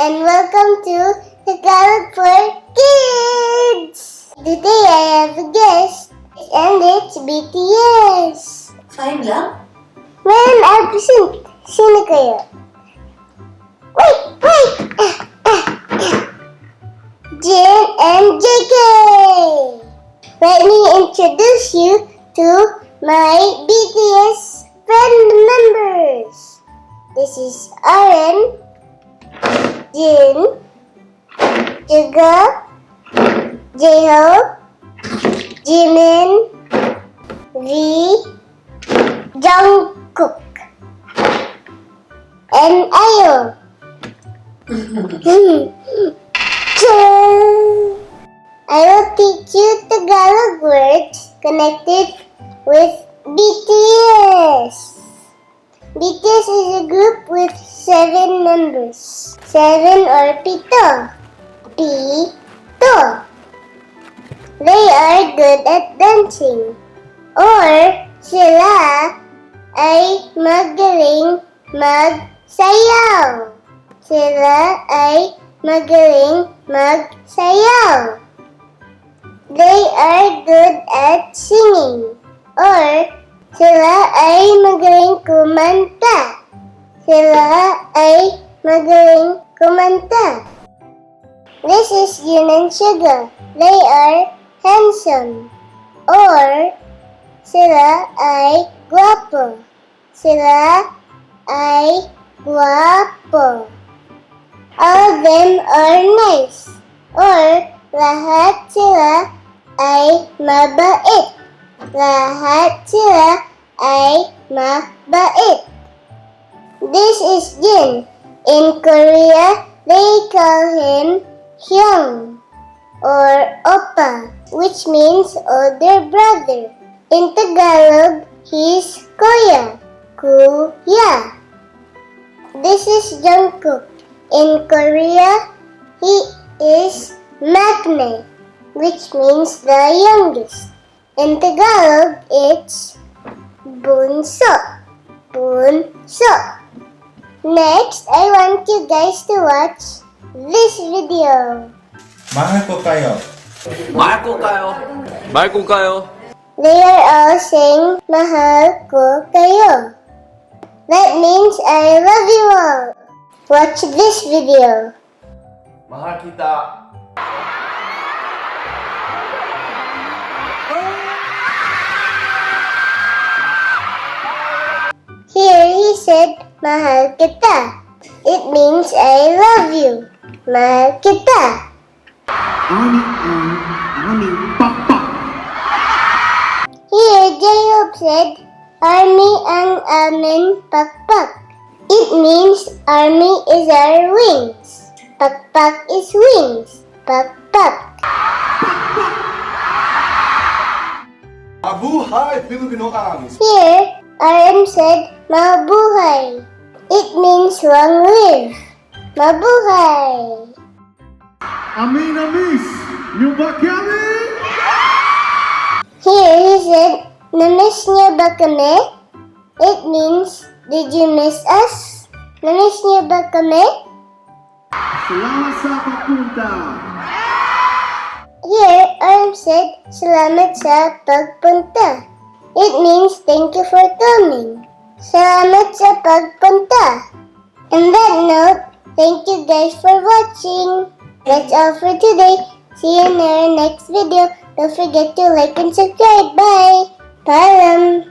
and welcome to Tagalog for Kids! Today I have a guest, and it's BTS. Fine lang? Man, absent. Sino kayo? Wait! Jin and JK! Let me introduce you to my BTS friend members. This is RM, Jin, Juga, J-Hope, Jimin, V, Jungkook, and Ayo. I will teach you Tagalog words connected with BTS. BTS is a group with 7 members. 7 or pito. Pito. They are good at dancing. Or sila ay magaling magsayaw. Sila ay magaling magsayaw. They are good at singing. Or sila ay magaling kumanta. Sila ay magaling kumanta. This is Yun and Sugar. They are handsome. Or sila ay gwapo. Sila ay gwapo. All of them are nice. Or lahat sila ay mabait. Lahat sila ay mabait. This is Jin. In Korea, they call him Hyung or Oppa, which means older brother. In Tagalog, he's kuya. Kuya. This is Jungkook. In Korea, he is Magne, which means the youngest. In Tagalog, it's bunso. Bunso. Next, I want you guys to watch this video. Mahal ko kayo. Mahal ko kayo. Mahal ko kayo. They are all saying, Mahal ko kayo. That means I love you all. Watch this video. Mahal kita. Here he said, Mahal kita. It means I love you. Mahal kita. Aming, pakpak. Here J-Hope said, Army ang aming pakpak. It means army is our wings. Pakpak is wings. Pakpak. Mabuhay, Filipino aming. Here, RM said, Mabuhay. It means long live. Mabuhay. Aming, Namiss, magaling. Here he said, Namiss niyo ba kami? It means, did you miss us? Namiss niyo ba kami? Salamat sa pagpunta. Here, RM said, Salamat sa pagpunta. It means thank you for coming. Salamat sa pagpunta. On that note, thank you guys for watching. That's all for today. See you in our next video. Don't forget to like and subscribe. Bye! Paalam!